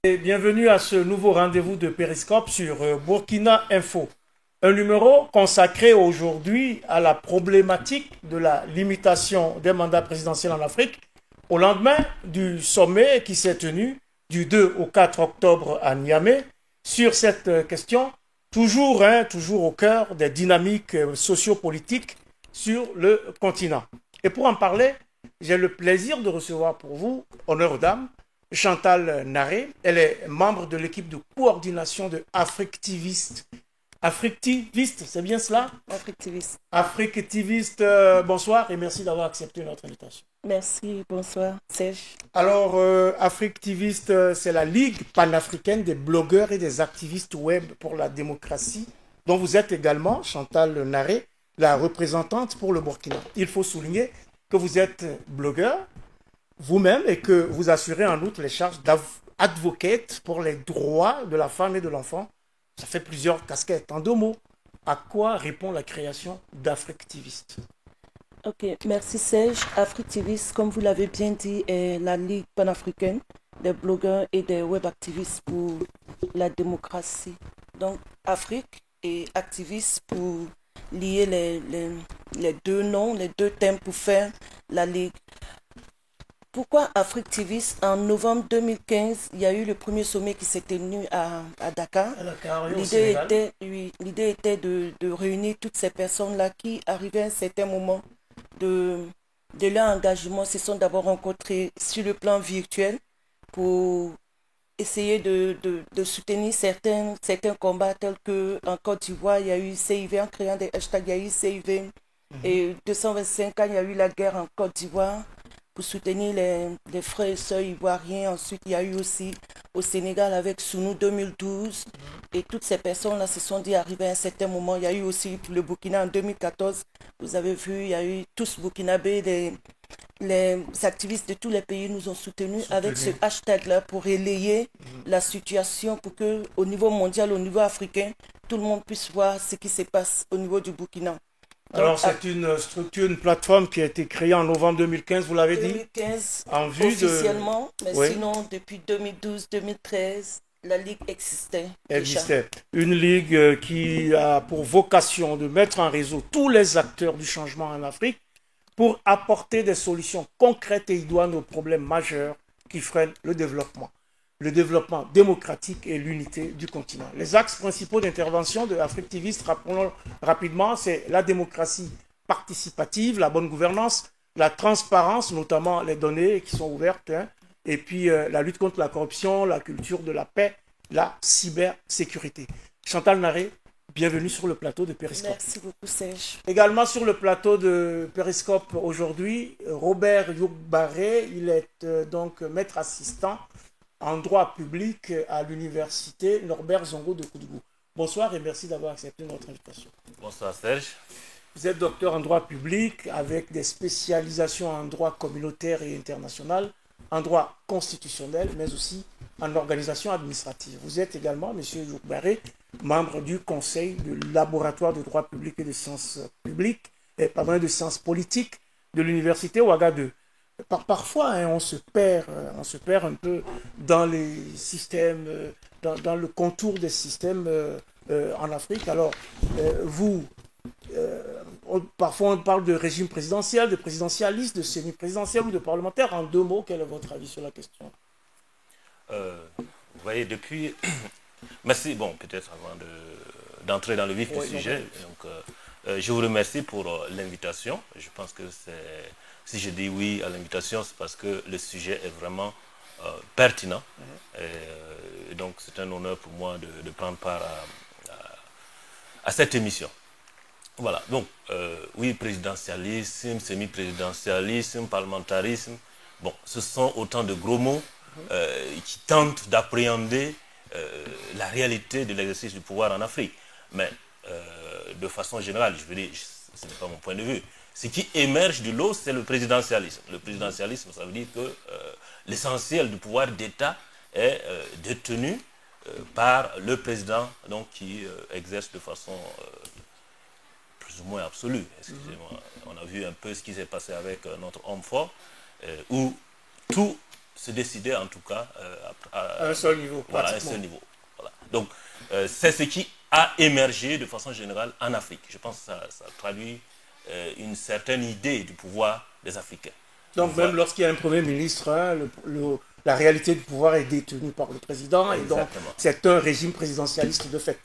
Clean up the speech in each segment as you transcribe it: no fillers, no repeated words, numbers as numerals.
Et bienvenue à ce nouveau rendez-vous de Périscope sur Burkina Info. Un numéro consacré aujourd'hui à la problématique de la limitation des mandats présidentiels en Afrique au lendemain du sommet qui s'est tenu du 2 au 4 octobre à Niamey. Sur cette question, toujours au cœur des dynamiques sociopolitiques sur le continent. Et pour en parler, j'ai le plaisir de recevoir pour vous, honneur aux dames, Chantal Naré. Elle est membre de l'équipe de coordination de Africtiviste. Africtiviste, c'est bien cela? Africtiviste. Africtiviste, bonsoir et merci d'avoir accepté notre invitation. Merci, bonsoir, Serge. Alors, Africtiviste, c'est la Ligue panafricaine des blogueurs et des activistes web pour la démocratie, dont vous êtes également, Chantal Naré, la représentante pour le Burkina. Il faut souligner que vous êtes blogueur vous-même et que vous assurez en outre les charges d'advocate pour les droits de la femme et de l'enfant. Ça fait plusieurs casquettes. En 2 mots, à quoi répond la création d'Africtiviste? Ok, merci Serge. Africtiviste, comme vous l'avez bien dit, est la Ligue panafricaine des blogueurs et des web activistes pour la démocratie. Donc, Afrique et activiste pour lier les deux noms, les deux thèmes pour faire la Ligue. Pourquoi Africtiviste? En novembre 2015, il y a eu le premier sommet qui s'est tenu à Dakar. L'idée était de réunir toutes ces personnes-là qui arrivaient à un certain moment de leur engagement, se sont d'abord rencontrés sur le plan virtuel pour essayer de soutenir certains combats tels qu'en Côte d'Ivoire, il y a eu CIV en créant des hashtags, il y a eu CIV et 225 ans, il y a eu la guerre en Côte d'Ivoire pour soutenir les frères et sœurs ivoiriens. Ensuite, il y a eu aussi au Sénégal avec Sounou 2012. Et toutes ces personnes-là se sont dit arriver à un certain moment. Il y a eu aussi pour le Burkina en 2014. Vous avez vu, il y a eu tous burkinabés, les activistes de tous les pays nous ont soutenus avec ce hashtag-là pour relayer la situation pour que au niveau mondial, au niveau africain, tout le monde puisse voir ce qui se passe au niveau du Burkina. Alors, c'est une structure, une plateforme qui a été créée en novembre 2015, vous l'avez dit? 2015, en vue officiellement, mais oui. Sinon, depuis 2012-2013, la Ligue existait. Une ligue qui a pour vocation de mettre en réseau tous les acteurs du changement en Afrique pour apporter des solutions concrètes et idoines aux problèmes majeurs qui freinent le développement démocratique et l'unité du continent. Les axes principaux d'intervention de Africtiviste, rappelons rapidement, c'est la démocratie participative, la bonne gouvernance, la transparence, notamment les données qui sont ouvertes, et puis la lutte contre la corruption, la culture de la paix, la cybersécurité. Chantal Naré, bienvenue sur le plateau de Périscope. Merci beaucoup, Serge. Également sur le plateau de Périscope aujourd'hui, Robert Youkbaré, il est donc maître assistant en droit public à l'université Norbert Zongo de Koudougou. Bonsoir et merci d'avoir accepté notre invitation. Bonsoir Serge. Vous êtes docteur en droit public avec des spécialisations en droit communautaire et international, en droit constitutionnel, mais aussi en organisation administrative. Vous êtes également, monsieur Youkbaré, membre du conseil du laboratoire de droit public et de sciences publiques, de sciences politiques de l'université Ouagadougou. Parfois, on se perd un peu dans les systèmes, dans le contour des systèmes en Afrique. Alors, parfois on parle de régime présidentiel, de présidentialiste, de semi-présidentiel ou de parlementaire. En 2 mots, quel est votre avis sur la question? Vous voyez, depuis... Merci, bon, peut-être avant d'entrer dans le vif du sujet. Donc, je vous remercie pour l'invitation. Je pense que c'est... Si je dis oui à l'invitation, c'est parce que le sujet est vraiment pertinent. Et donc, c'est un honneur pour moi de prendre part à cette émission. Voilà, donc, oui, présidentialisme, semi-présidentialisme, parlementarisme, bon, ce sont autant de gros mots qui tentent d'appréhender la réalité de l'exercice du pouvoir en Afrique. Mais, de façon générale, je veux dire, ce n'est pas mon point de vue. Ce qui émerge du lot, c'est le présidentialisme. Le présidentialisme, ça veut dire que l'essentiel du pouvoir d'État est détenu par le président, donc qui exerce de façon plus ou moins absolue. Excusez-moi. On a vu un peu ce qui s'est passé avec notre homme fort, où tout se décider en tout cas à un seul niveau. Voilà, à un seul niveau. Voilà. Donc, c'est ce qui a émergé de façon générale en Afrique. Je pense que ça traduit une certaine idée du pouvoir des Africains. Donc, même lorsqu'il y a un Premier ministre, hein, la réalité du pouvoir est détenue par le président. Exactement. Et donc, c'est un régime présidentialiste de fait.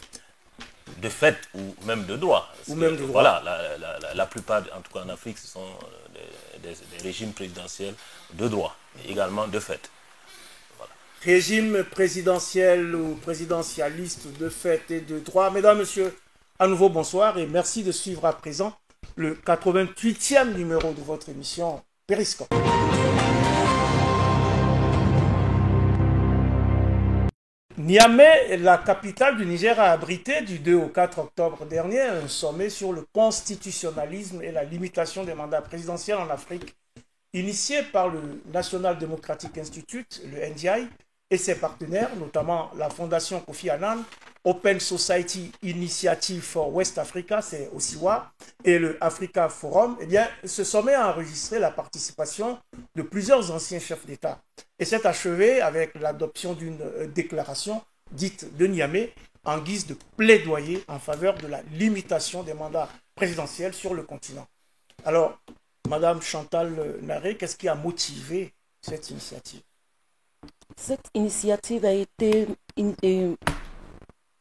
De fait ou même de droit. Ou même de droit. Voilà, la plupart, en tout cas en Afrique, ce sont des régimes présidentiels de droit, et également de fait. Voilà. Régime présidentiel ou présidentialiste de fait et de droit. Mesdames, Messieurs, à nouveau bonsoir et merci de suivre à présent le 88e numéro de votre émission Périscope. Niamey, la capitale du Niger, a abrité du 2 au 4 octobre dernier un sommet sur le constitutionnalisme et la limitation des mandats présidentiels en Afrique, initié par le National Democratic Institute, le NDI, et ses partenaires, notamment la Fondation Kofi Annan, Open Society Initiative for West Africa, c'est OSIWA, et le Africa Forum. Eh bien, ce sommet a enregistré la participation de plusieurs anciens chefs d'État et s'est achevé avec l'adoption d'une déclaration dite de Niamey en guise de plaidoyer en faveur de la limitation des mandats présidentiels sur le continent. Alors, Madame Chantal Naré, qu'est-ce qui a motivé cette initiative? Cette initiative a été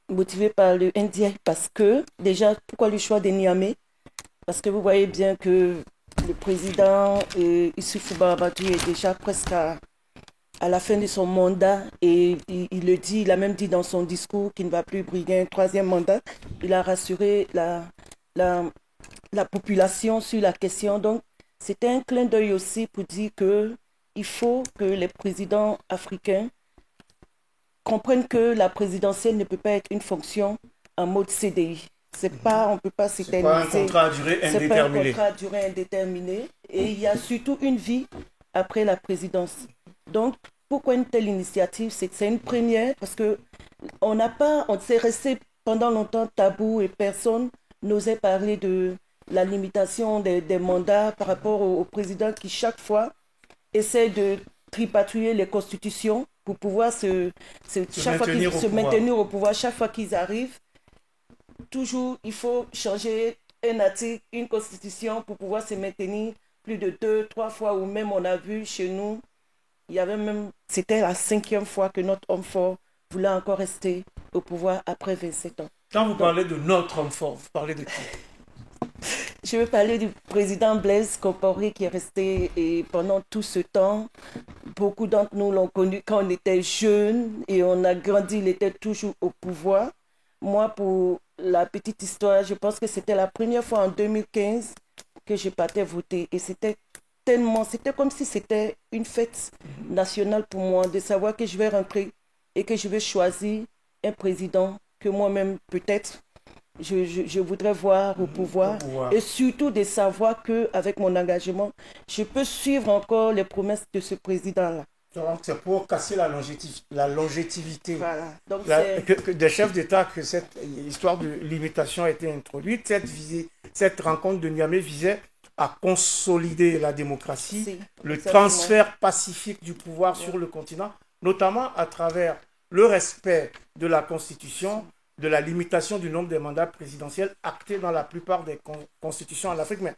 motivée par le NDI parce que, déjà, pourquoi le choix de Niamey? Parce que vous voyez bien que le président Issoufou Mahamadou est déjà presque à la fin de son mandat et il le dit, il a même dit dans son discours qu'il ne va plus briguer un troisième mandat. Il a rassuré la population sur la question. Donc, c'était un clin d'œil aussi pour dire qu'il faut que les présidents africains comprennent que la présidentielle ne peut pas être une fonction en mode CDI. On ne peut pas s'éterniser. C'est pas un contrat à durée indéterminée. C'est pas un contrat à durée indéterminée. Et il y a surtout une vie après la présidence. Donc, pourquoi une telle initiative? C'est une première parce qu'on s'est resté pendant longtemps tabou et personne n'osait parler de la limitation des mandats par rapport au président qui chaque fois essaie de tripatouiller les constitutions pour pouvoir se maintenir au pouvoir. Chaque fois qu'ils arrivent, toujours il faut changer un article, une constitution pour pouvoir se maintenir plus de 2-3 fois, ou même on a vu chez nous, c'était la 5e fois que notre homme fort voulait encore rester au pouvoir après 27 ans. Quand vous parlez de notre homme fort, vous parlez de qui? Je veux parler du président Blaise Compaoré qui est resté pendant tout ce temps. Beaucoup d'entre nous l'ont connu quand on était jeunes et on a grandi, il était toujours au pouvoir. Moi, pour la petite histoire, je pense que c'était la première fois en 2015 que je partais voter. Et c'était comme si c'était une fête nationale pour moi de savoir que je vais rentrer et que je vais choisir un président que moi-même, peut-être, je voudrais voir au pouvoir, et surtout de savoir qu'avec mon engagement, je peux suivre encore les promesses de ce président-là. Donc c'est pour casser la longévité voilà. Donc des chefs d'État que cette histoire de limitation a été introduite. Cette rencontre de Niamey visait à consolider la démocratie, le transfert pacifique du pouvoir sur le continent, notamment à travers le respect de la Constitution, de la limitation du nombre de mandats présidentiels actés dans la plupart des constitutions en Afrique. Mais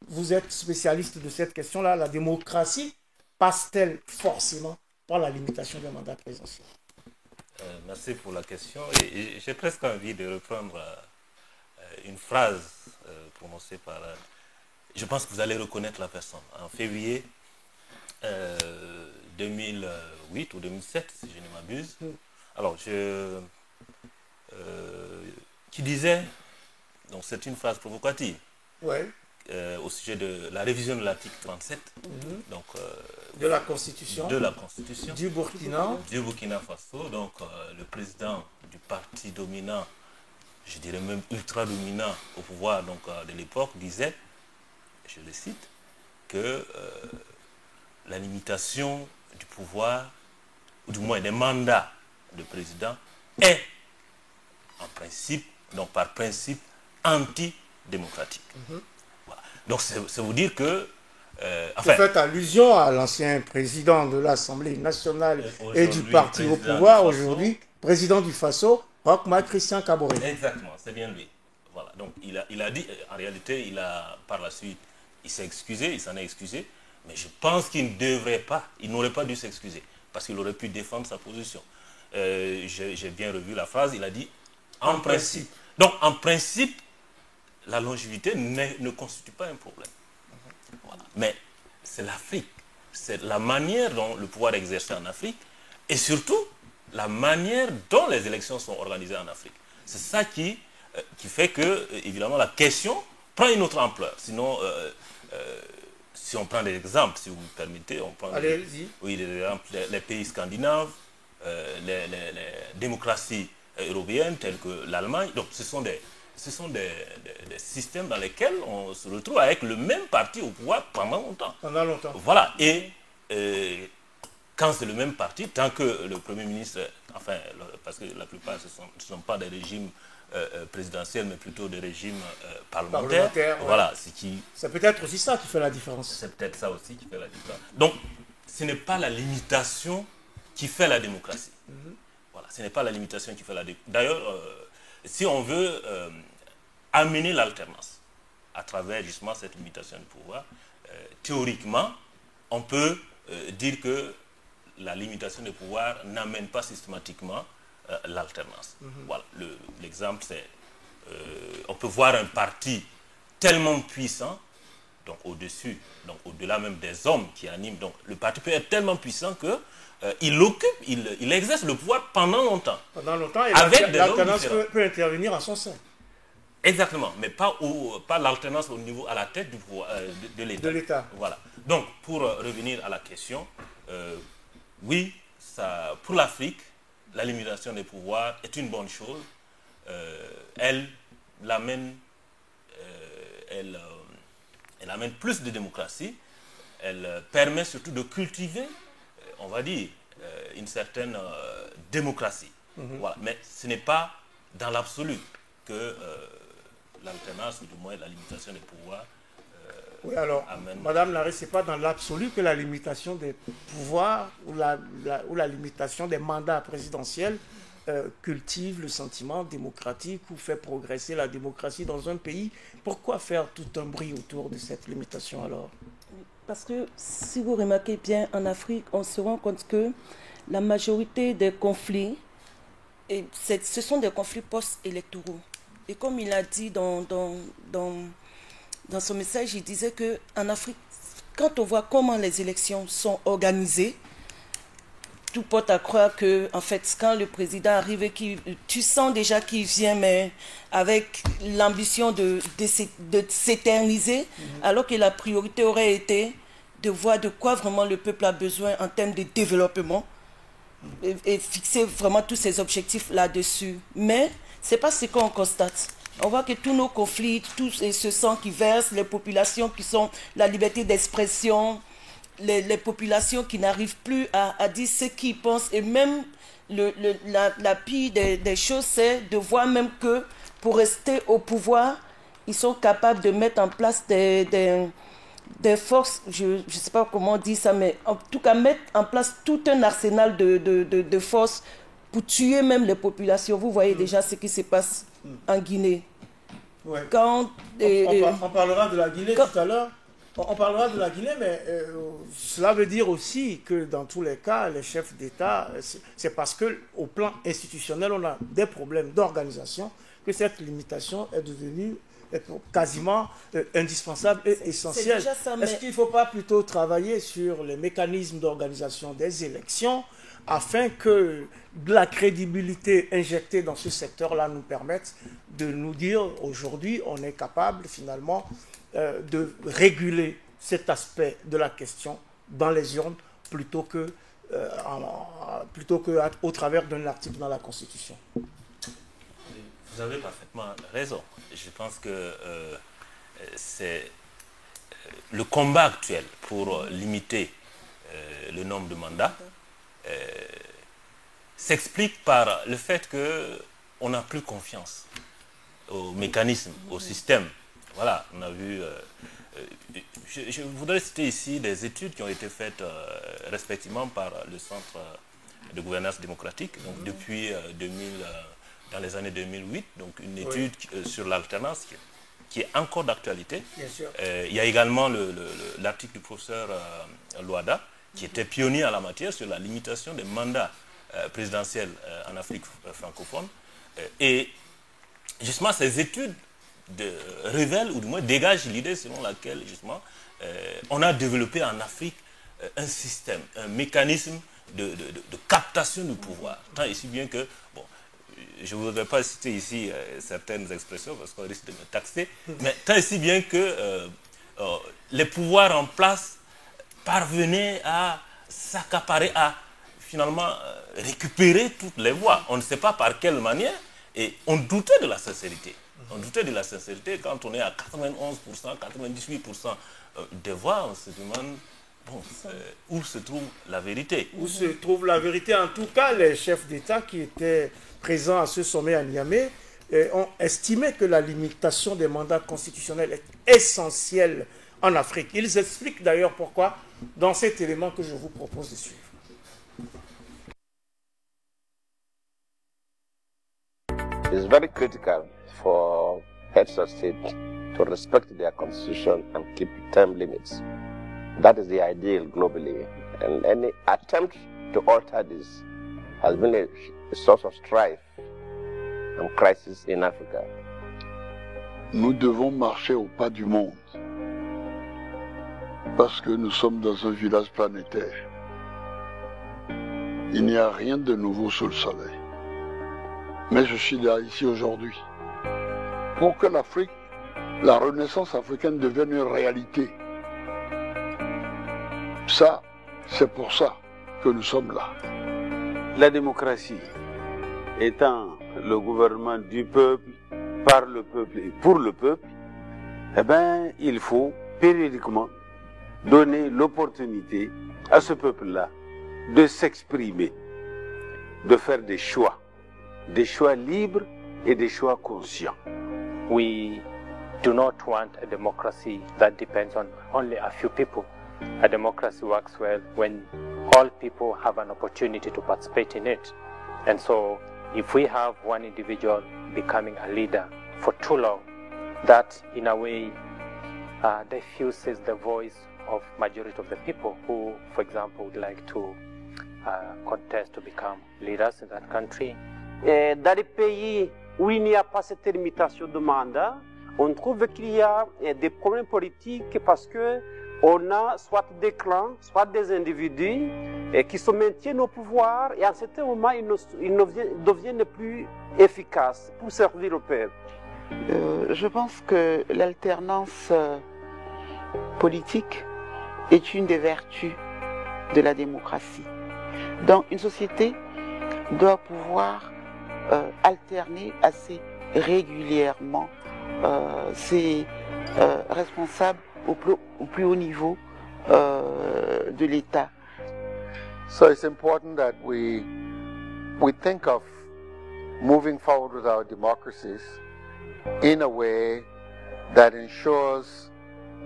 vous êtes spécialiste de cette question-là. La démocratie passe-t-elle forcément par la limitation des mandats présidentiels? Merci pour la question. Et j'ai presque envie de reprendre une phrase prononcée par... je pense que vous allez reconnaître la personne. En février 2008 ou 2007, si je ne m'abuse. Alors, qui disait, donc c'est une phrase provocative, au sujet de la révision de l'article 37, donc, de la Constitution du Burkina Faso. Donc le président du parti dominant, je dirais même ultra dominant au pouvoir donc, de l'époque, disait, je le cite, que la limitation du pouvoir, ou du moins des mandats de président, est en principe, donc par principe, anti-démocratique. Voilà. Donc c'est vous dire que Vous faites allusion à l'ancien président de l'Assemblée nationale et du parti au pouvoir, aujourd'hui, président du Faso, Roch-Marc Christian Kaboré. Exactement, c'est bien lui. Voilà, donc il a dit, en réalité, par la suite, il s'est excusé, il s'en est excusé, mais je pense qu'il ne devrait pas, il n'aurait pas dû s'excuser, parce qu'il aurait pu défendre sa position. J'ai bien revu la phrase, il a dit en principe. Donc, en principe, la longévité ne constitue pas un problème. Voilà. Mais c'est l'Afrique, c'est la manière dont le pouvoir est exercé en Afrique, et surtout la manière dont les élections sont organisées en Afrique. C'est ça qui fait que, évidemment, la question prend une autre ampleur. Sinon, si on prend des exemples, si vous me permettez, on prend les exemples, les pays scandinaves, les démocraties européennes telles que l'Allemagne. Donc, ce sont des systèmes dans lesquels on se retrouve avec le même parti au pouvoir pendant longtemps. Pendant longtemps. Voilà. Et quand c'est le même parti, tant que le Premier ministre, enfin, parce que la plupart ce ne sont pas des régimes présidentiels, mais plutôt des régimes parlementaires. Voilà. C'est peut-être aussi ça qui fait la différence. C'est peut-être ça aussi qui fait la différence. Donc, ce n'est pas la limitation qui fait la démocratie. Voilà. Ce n'est pas la limitation qui fait la démocratie. D'ailleurs, si on veut amener l'alternance à travers justement cette limitation du pouvoir, théoriquement, on peut dire que la limitation du pouvoir n'amène pas systématiquement l'alternance. Voilà, l'exemple c'est, on peut voir un parti tellement puissant, donc au-dessus, donc au-delà même des hommes qui animent, donc le parti peut être tellement puissant que il exerce le pouvoir pendant longtemps. Pendant longtemps, et l'alternance peut intervenir en son sein. Exactement, mais pas l'alternance au niveau, à la tête du pouvoir, de l'État. De l'État. Voilà. Donc, pour revenir à la question, oui, pour l'Afrique, la limitation des pouvoirs est une bonne chose. Elle amène plus de démocratie. Elle permet surtout de cultiver, on va dire, une certaine démocratie. Voilà. Mais ce n'est pas dans l'absolu que l'alternance, ou du moins la limitation des pouvoirs, oui, alors, Madame Larrey, ce n'est pas dans l'absolu que la limitation des pouvoirs ou la limitation des mandats présidentiels cultive le sentiment démocratique ou fait progresser la démocratie dans un pays. Pourquoi faire tout un bruit autour de cette limitation alors? Parce que si vous remarquez bien, en Afrique, on se rend compte que la majorité des conflits, ce sont des conflits post-électoraux. Et comme il a dit dans son message, il disait qu'en Afrique, quand on voit comment les élections sont organisées, tout porte à croire que, en fait, quand le président arrive et tu sens déjà qu'il vient, mais avec l'ambition de s'éterniser, alors que la priorité aurait été de voir de quoi vraiment le peuple a besoin en termes de développement et fixer vraiment tous ces objectifs là-dessus. Mais ce n'est pas ce qu'on constate. On voit que tous nos conflits, tout ce sang qui verse, les populations qui sont la liberté d'expression, les populations qui n'arrivent plus à dire ce qu'ils pensent. Et même la pire des choses, c'est de voir même que pour rester au pouvoir, ils sont capables de mettre en place des forces, je ne sais pas comment on dit ça, mais en tout cas mettre en place tout un arsenal de forces pour tuer même les populations. Vous voyez déjà ce qui se passe en Guinée. Ouais. On parlera de la Guinée tout à l'heure. On parlera de la Guinée, mais cela veut dire aussi que dans tous les cas, les chefs d'État, c'est parce qu'au plan institutionnel, on a des problèmes d'organisation que cette limitation est devenue quasiment indispensable et essentielle. Est-ce qu'il ne faut pas plutôt travailler sur les mécanismes d'organisation des élections afin que la crédibilité injectée dans ce secteur-là nous permette de nous dire aujourd'hui on est capable finalement de réguler cet aspect de la question dans les urnes plutôt que au travers d'un article dans la Constitution. Vous avez parfaitement raison. Je pense que c'est le combat actuel pour limiter le nombre de mandats s'explique par le fait qu'on n'a plus confiance au mécanisme, au système voilà, on a vu... je voudrais citer ici des études qui ont été faites respectivement par le Centre de gouvernance démocratique, donc depuis 2000, dans les années 2008, donc une étude sur l'alternance qui est encore d'actualité. Il y a également l'article du professeur Loada, qui était pionnier en la matière sur la limitation des mandats présidentiels en Afrique francophone. Et justement, ces études révèlent, ou du moins dégagent l'idée selon laquelle, justement, on a développé en Afrique un système, un mécanisme de captation du pouvoir. Tant et si bien que, bon, je ne voudrais pas citer ici certaines expressions parce qu'on risque de me taxer, mais tant et si bien que les pouvoirs en place parvenaient à s'accaparer, à finalement récupérer toutes les voix. On ne sait pas par quelle manière, et on doutait de la sincérité. On doutait de la sincérité quand on est à 91%, 98% des voix, on se demande bon, où se trouve la vérité. Où se trouve la vérité? En tout cas, les chefs d'État qui étaient présents à ce sommet à Niamey ont estimé que la limitation des mandats constitutionnels est essentielle en Afrique. Ils expliquent d'ailleurs pourquoi dans cet élément que je vous propose de suivre. It's very critical for heads of state to respect their constitution and keep term limits. That is the ideal globally. And any attempt to alter this has been a source of strife and crisis in Africa. Nous devons marcher au pas du monde parce que nous sommes dans un village planétaire. Il n'y a rien de nouveau sous le soleil. Mais je suis là ici aujourd'hui pour que l'Afrique, la renaissance africaine devienne une réalité. Ça, c'est pour ça que nous sommes là. La démocratie étant le gouvernement du peuple, par le peuple et pour le peuple, eh bien, il faut périodiquement donner l'opportunité à ce peuple-là de s'exprimer, de faire des choix libres et des choix conscients. We do not want a democracy that depends on only a few people. A democracy works well when all people have an opportunity to participate in it. And so if we have one individual becoming a leader for too long, that in a way diffuses the voice of majority of the people who, for example, would like to contest to become leaders in that country. Dans les pays où il n'y a pas cette limitation de mandat, on trouve qu'il y a des problèmes politiques parce que on a soit des clans, soit des individus qui se maintiennent au pouvoir et à un certain moment ils ne deviennent plus efficaces pour servir au peuple. Je pense que l'alternance politique est une des vertus de la démocratie. Donc une société doit pouvoir alterner assez régulièrement ses responsables au plus haut niveau de l'État. So it's important that we think of moving forward with our democracies in a way that ensures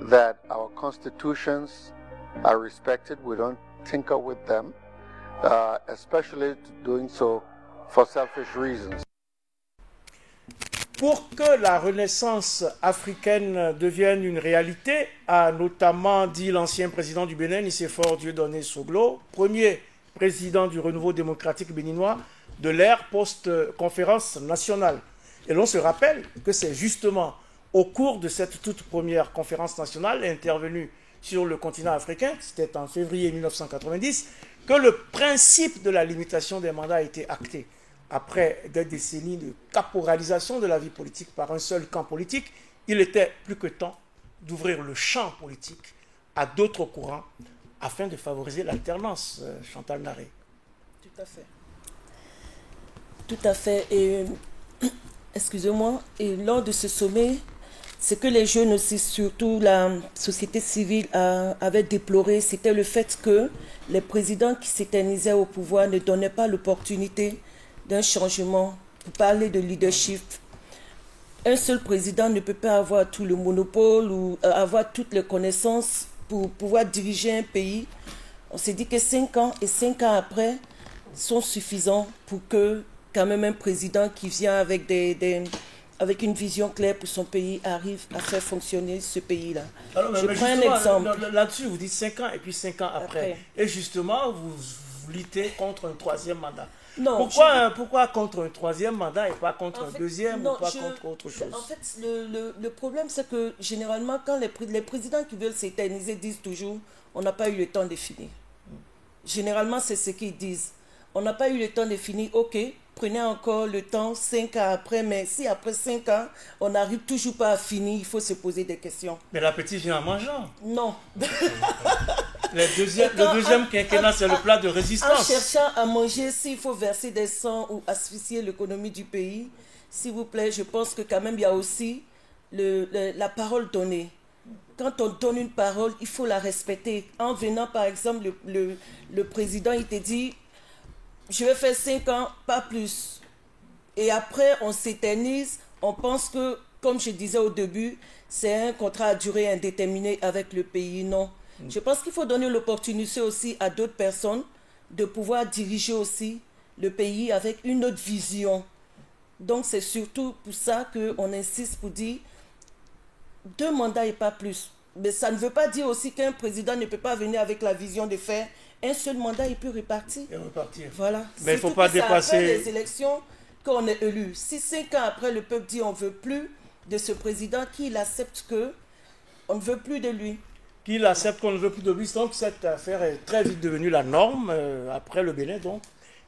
that our constitutions are respected. We don't tinker with them, especially doing so for selfish reasons. Pour que la renaissance africaine devienne une réalité, a notamment dit l'ancien président du Bénin, Nicéphore Dieudonné Soglo, premier président du renouveau démocratique béninois de l'ère post-conférence nationale. Et l'on se rappelle que c'est justement au cours de cette toute première conférence nationale intervenue sur le continent africain, c'était en février 1990, que le principe de la limitation des mandats a été acté. Après des décennies de caporalisation de la vie politique par un seul camp politique, il était plus que temps d'ouvrir le champ politique à d'autres courants afin de favoriser l'alternance. Chantal Naré. Tout à fait. Tout à fait. Et excusez-moi, et lors de ce sommet, ce que les jeunes aussi, surtout la société civile, avaient déploré, c'était le fait que les présidents qui s'éternisaient au pouvoir ne donnaient pas l'opportunité d'un changement, pour parler de leadership un seul président ne peut pas avoir tout le monopole ou avoir toutes les connaissances pour pouvoir diriger un pays. On s'est dit que 5 ans et 5 ans après sont suffisants pour que quand même un président qui vient avec, avec une vision claire pour son pays arrive à faire fonctionner ce pays-là. Je prends un exemple. Là-dessus, vous dites 5 ans et puis 5 ans après. Et justement, vous luttez contre un 3e mandat. Non, pourquoi contre un 3e mandat et pas contre un 2e ou pas contre autre chose? En fait, le problème, c'est que généralement, quand les présidents qui veulent s'éterniser disent toujours on n'a pas eu le temps de finir. Généralement, c'est ce qu'ils disent. On n'a pas eu le temps de finir, ok, prenez encore le temps 5 ans après, mais si après 5 ans, on n'arrive toujours pas à finir, il faut se poser des questions. Mais l'appétit vient en mangeant. Non. Le deuxième quinquennat, c'est le plat de résistance. En cherchant à manger, s'il faut verser des sangs ou asphyxier l'économie du pays, s'il vous plaît, je pense que quand même, il y a aussi la parole donnée. Quand on donne une parole, il faut la respecter. En venant, par exemple, le président, il te dit, je vais faire 5 ans, pas plus. Et après, on s'éternise, on pense que, comme je disais au début, c'est un contrat à durée indéterminée avec le pays. Non. Je pense qu'il faut donner l'opportunité aussi à d'autres personnes de pouvoir diriger aussi le pays avec une autre vision. Donc, c'est surtout pour ça qu'on insiste pour dire 2 mandats et pas plus. Mais ça ne veut pas dire aussi qu'un président ne peut pas venir avec la vision de faire un seul mandat, il peut repartir. Voilà. Mais il ne faut pas dépasser... Après les élections qu'on est élu. Si 5 ans après, le peuple dit on ne veut plus de ce président, qu'il accepte qu'on ne veut plus de lui. Qu'il accepte qu'on ne veut plus de lui. Donc cette affaire est très vite devenue la norme, après le Bénin donc.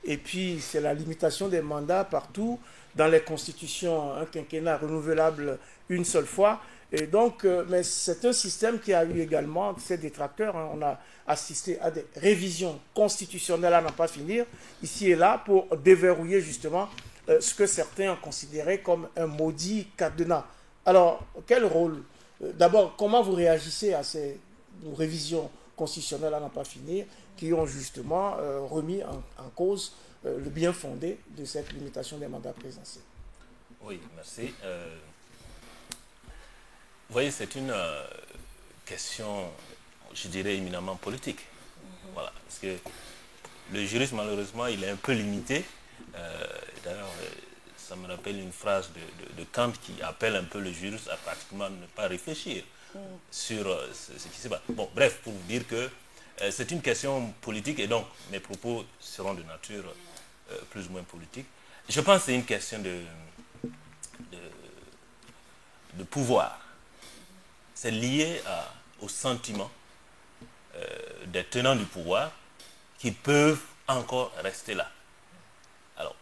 Et puis c'est la limitation des mandats partout, dans les constitutions, un quinquennat renouvelable une seule fois. Et donc, mais c'est un système qui a eu également ses détracteurs. Hein. On a assisté à des révisions constitutionnelles à n'en pas finir, ici et là, pour déverrouiller justement ce que certains ont considéré comme un maudit cadenas. Alors, quel rôle? D'abord, comment vous réagissez à ces révisions constitutionnelles à n'en pas finir qui ont justement remis en cause le bien fondé de cette limitation des mandats présidentiels? Oui, merci. Vous voyez, c'est une question, je dirais, éminemment politique. Voilà, parce que le juriste, malheureusement, il est un peu limité. D'ailleurs, ça me rappelle une phrase de Kant qui appelle un peu le juriste à pratiquement ne pas réfléchir sur ce qui se passe. Bon, bref, pour vous dire que c'est une question politique et donc mes propos seront de nature plus ou moins politique. Je pense que c'est une question de pouvoir. C'est lié au sentiment des tenants du pouvoir qui peuvent encore rester là. Alors,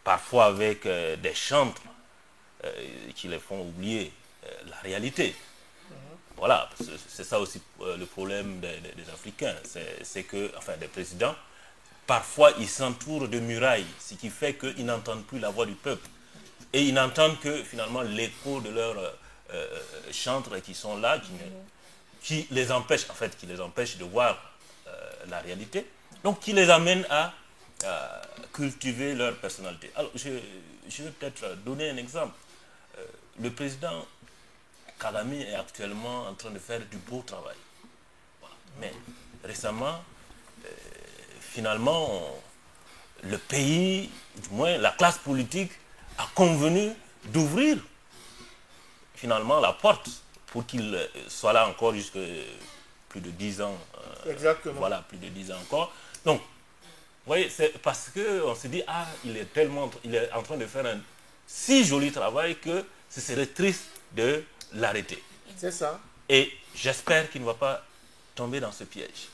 parfois avec des chantres qui les font oublier la réalité. Voilà, c'est ça aussi le problème des Africains. C'est que, enfin, des présidents, parfois ils s'entourent de murailles, ce qui fait qu'ils n'entendent plus la voix du peuple. Et ils n'entendent que finalement l'écho de leurs chantres qui sont là, qui les empêchent, en fait, qui les empêchent de voir la réalité, donc qui les amènent à cultiver leur personnalité. Alors, je vais peut-être donner un exemple. Le président Kagame est actuellement en train de faire du beau travail. Voilà. Mais récemment, finalement, le pays, du moins la classe politique, a convenu d'ouvrir finalement la porte pour qu'il soit là encore jusqu'à plus de 10 ans. Exactement. Voilà, plus de 10 ans encore. Donc, vous voyez, c'est parce qu'on se dit, ah, il est en train de faire un si joli travail que ce serait triste de l'arrêter. C'est ça. Et j'espère qu'il ne va pas tomber dans ce piège.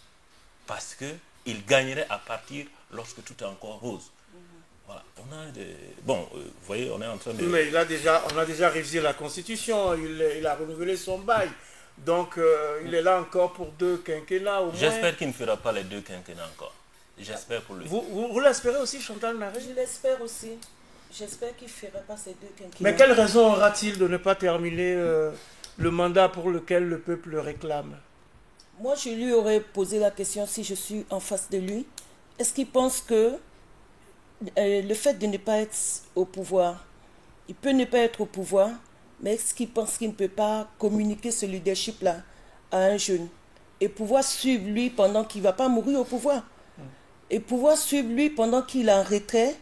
Parce qu'il gagnerait à partir lorsque tout est encore rose. Voilà. On a bon, vous voyez, on est en train de... Mais on a déjà révisé la Constitution, il a renouvelé son bail. Donc, il est là encore pour 2 quinquennats au moins. J'espère qu'il ne fera pas les 2 quinquennats encore. J'espère pour lui. Vous l'espérez aussi, Chantal Naré? Je l'espère aussi. J'espère qu'il ne fera pas ces 2 quinquennats. Mais quelle raison aura-t-il de ne pas terminer le mandat pour lequel le peuple le réclame? Moi, je lui aurais posé la question si je suis en face de lui. Est-ce qu'il pense que le fait de ne pas être au pouvoir Il peut ne pas être au pouvoir, mais est-ce qu'il pense qu'il ne peut pas communiquer ce leadership-là à un jeune et pouvoir suivre lui pendant qu'il ne va pas mourir au pouvoir et pouvoir suivre lui pendant qu'il est en retrait,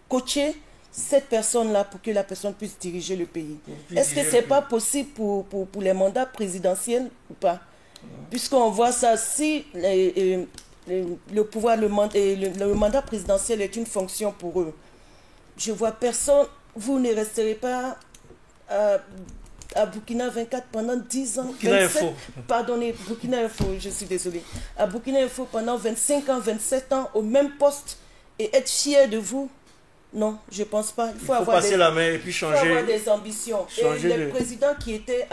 coacher cette personne-là pour que la personne puisse diriger le pays. Est-ce que ce n'est pas possible pour les mandats présidentiels ou pas? Puisqu'on voit ça, si le pouvoir, le mandat présidentiel est une fonction pour eux, je vois personne, vous ne resterez pas à Burkina 24 pendant 10 ans. Burkina 27, Info. Pardonnez, Burkina Info, je suis désolée. À Burkina Info pendant 25 ans, 27 ans, au même poste et être fier de vous. Non, je ne pense pas. Il faut avoir passer la main et puis changer. Il faut avoir des ambitions. Et les présidents qui étaient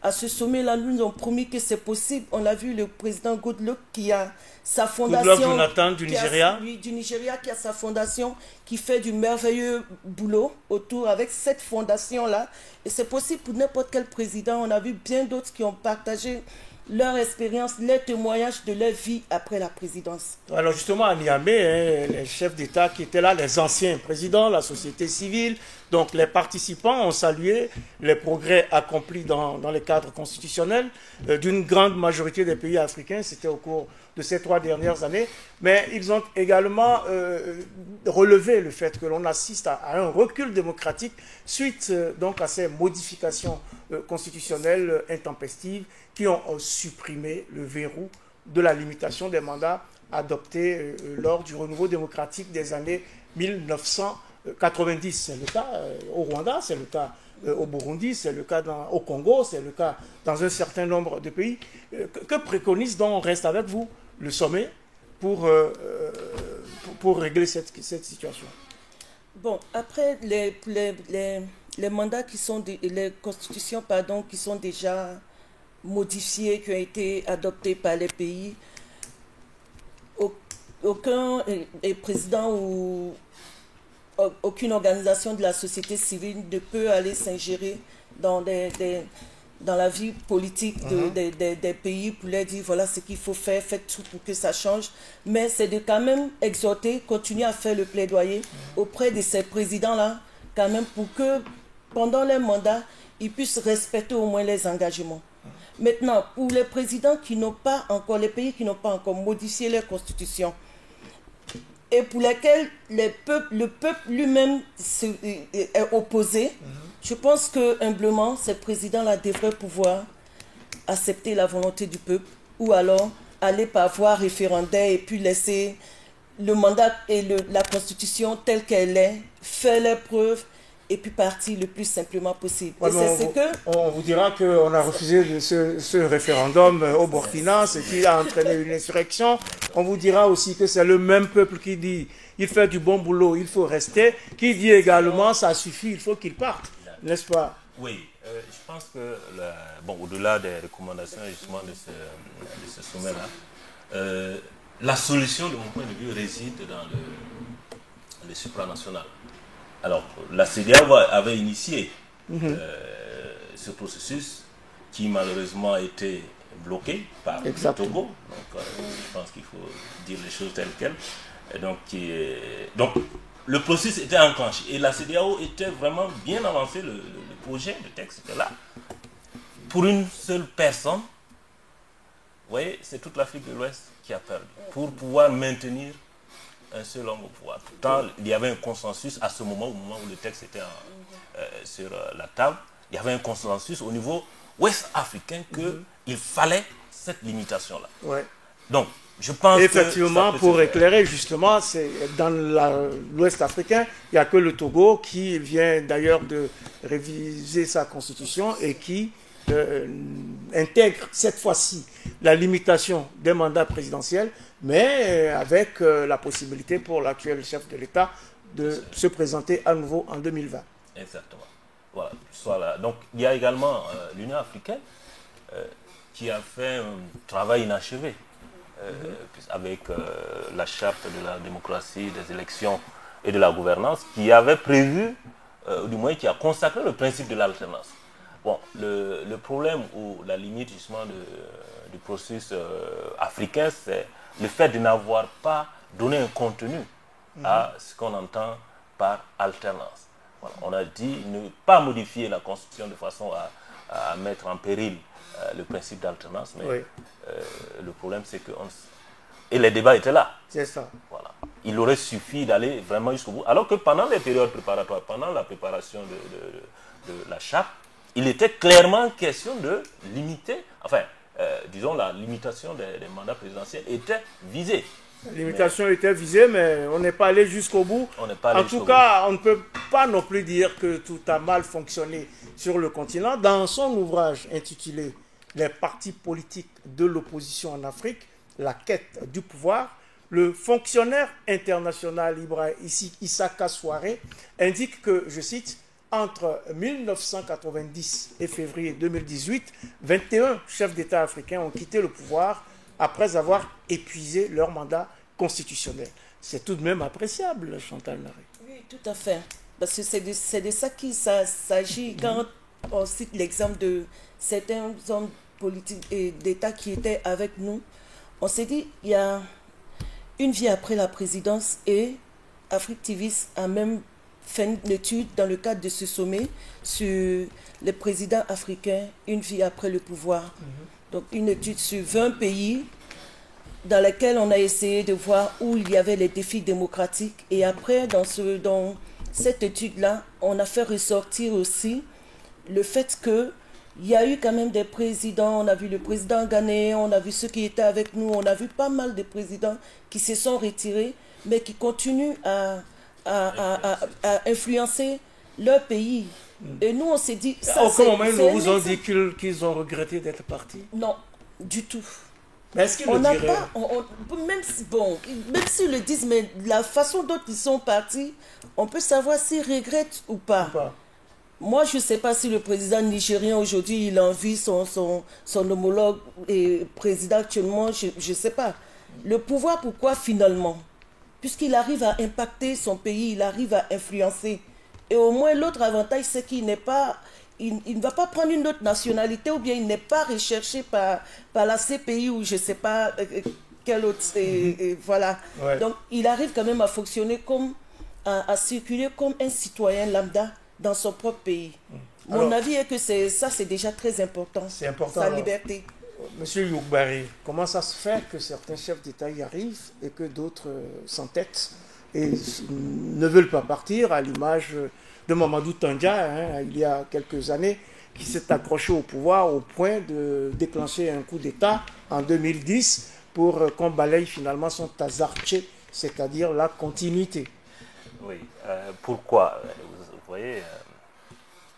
à ce sommet-là, nous ont promis que c'est possible. On a vu le président Goodluck qui a sa fondation. Goodluck Jonathan du Nigeria. Du Nigeria, qui a sa fondation, qui fait du merveilleux boulot autour avec cette fondation-là. Et c'est possible pour n'importe quel président. On a vu bien d'autres qui ont partagé leur expérience, les témoignages de leur vie après la présidence. Alors justement, à Niamey, les chefs d'État qui étaient là, les anciens présidents, la société civile, donc les participants ont salué les progrès accomplis dans les cadres constitutionnels d'une grande majorité des pays africains. C'était au cours de ces 3 dernières années. Mais ils ont également relevé le fait que l'on assiste à un recul démocratique suite donc à ces modifications constitutionnelles intempestives qui ont supprimé le verrou de la limitation des mandats adopté lors du renouveau démocratique des années 1990. C'est le cas au Rwanda, c'est le cas au Burundi, c'est le cas au Congo, c'est le cas dans un certain nombre de pays. Que préconise donc, on reste avec vous, le sommet pour régler cette situation? Bon, après les mandats qui sont, les constitutions, pardon, qui sont déjà modifiées, qui ont été adoptées par les pays, aucun président ou aucune organisation de la société civile ne peut aller s'ingérer dans la vie politique des pays pour leur dire voilà ce qu'il faut faire, faites tout pour que ça change. Mais c'est de quand même exhorter, continuer à faire le plaidoyer auprès de ces présidents-là, quand même pour que pendant leur mandat, ils puissent respecter au moins les engagements. Maintenant, pour les présidents qui n'ont pas encore, les pays qui n'ont pas encore modifié leur constitution, et pour lesquels le peuple lui-même est opposé, je pense que humblement, ces présidents-là devraient pouvoir accepter la volonté du peuple ou alors aller par voie référendaire et puis laisser le mandat et la constitution telle qu'elle est, faire leurs preuves et puis partir le plus simplement possible. Ouais, on vous dira qu'on a refusé ce référendum au Burkina, ce qui a entraîné une insurrection. On vous dira aussi que c'est le même peuple qui dit il fait du bon boulot, il faut rester, qui dit également ça suffit, il faut qu'il parte, n'est-ce pas? Oui, je pense que, au-delà des recommandations justement de ce sommet-là, la solution de mon point de vue réside dans le supranational. Alors, la CEDEAO avait initié ce processus qui malheureusement a été bloqué par le Togo. Donc, je pense qu'il faut dire les choses telles quelles. Et donc, le processus était enclenché. Et la CEDEAO était vraiment bien avancé, le projet, le texte était là. Pour une seule personne, vous voyez, c'est toute l'Afrique de l'Ouest qui a perdu. Pour pouvoir maintenir un seul homme au pouvoir. Pourtant, il y avait un consensus à ce moment, au moment où le texte était sur la table, il y avait un consensus au niveau ouest-africain qu'il fallait cette limitation-là. Ouais. Donc, je pense effectivement, pour éclairer justement, c'est dans l'Ouest africain, il n'y a que le Togo qui vient d'ailleurs de réviser sa constitution et qui intègre cette fois-ci la limitation des mandats présidentiels, mais avec la possibilité pour l'actuel chef de l'État de se présenter à nouveau en 2020. Exactement. Voilà. Donc il y a également l'Union africaine qui a fait un travail inachevé avec la charte de la démocratie, des élections et de la gouvernance qui avait prévu, du moins qui a consacré le principe de l'alternance. Bon, le problème ou la limite justement du processus africain, c'est le fait de n'avoir pas donné un contenu à ce qu'on entend par alternance. Voilà. On a dit ne pas modifier la Constitution de façon à mettre en péril le principe d'alternance, mais Oui. Le problème c'est que... Et les débats étaient là. C'est ça. Voilà. Il aurait suffi d'aller vraiment jusqu'au bout. Alors que pendant les périodes préparatoires, pendant la préparation de la charte, il était clairement question de limiter, enfin, disons la limitation des mandats présidentiels était visée. La limitation était visée, mais on n'est pas allé jusqu'au bout. On n'est pas allé En tout jusqu'au cas, on ne peut pas non plus dire que tout a mal fonctionné sur le continent. Dans son ouvrage intitulé « Les partis politiques de l'opposition en Afrique, la quête du pouvoir », le fonctionnaire international Issaka Souaré indique que, je cite, entre 1990 et février 2018, 21 chefs d'État africains ont quitté le pouvoir après avoir épuisé leur mandat constitutionnel. C'est tout de même appréciable, Chantal Naré. Oui, tout à fait. Parce que c'est de ça qu'il s'agit quand on cite l'exemple de certains hommes politiques et d'État qui étaient avec nous. On s'est dit, il y a une vie après la présidence et Afrique TV a même fait une étude dans le cadre de ce sommet sur les présidents africains, une vie après le pouvoir. Donc une étude sur 20 pays dans lesquels on a essayé de voir où il y avait les défis démocratiques. Et après, dans cette étude-là, on a fait ressortir aussi le fait que il y a eu quand même des présidents, on a vu le président ghanéen, on a vu ceux qui étaient avec nous, on a vu pas mal de présidents qui se sont retirés, mais qui continuent à influencer leur pays. Et nous, on s'est dit... À aucun moment, ils vous ont dit qu'ils ont regretté d'être partis? Non, du tout. Mais est-ce qu'ils On le n'a diraient? pas... même s'ils le disent, mais la façon dont ils sont partis, on peut savoir s'ils regrettent ou pas. Moi, je ne sais pas si le président nigérien aujourd'hui, il envie son homologue et président actuellement, je ne sais pas. Le pouvoir, pourquoi finalement? Puisqu'il arrive à impacter son pays, il arrive à influencer. Et au moins, l'autre avantage, c'est qu'il n'est pas... Il ne va pas prendre une autre nationalité ou bien il n'est pas recherché par la CPI ou je ne sais pas quel autre... voilà. Ouais. Donc, il arrive quand même à fonctionner comme... à circuler comme un citoyen lambda dans son propre pays. Mon avis est que c'est déjà très important. C'est important. Sa liberté. Monsieur Youkbari, comment ça se fait que certains chefs d'État y arrivent et que d'autres s'entêtent et ne veulent pas partir, à l'image de Mamadou Tandja, il y a quelques années, qui s'est accroché au pouvoir au point de déclencher un coup d'État en 2010 pour qu'on balaye finalement son tazarché, c'est-à-dire la continuité. Oui, pourquoi? Vous voyez,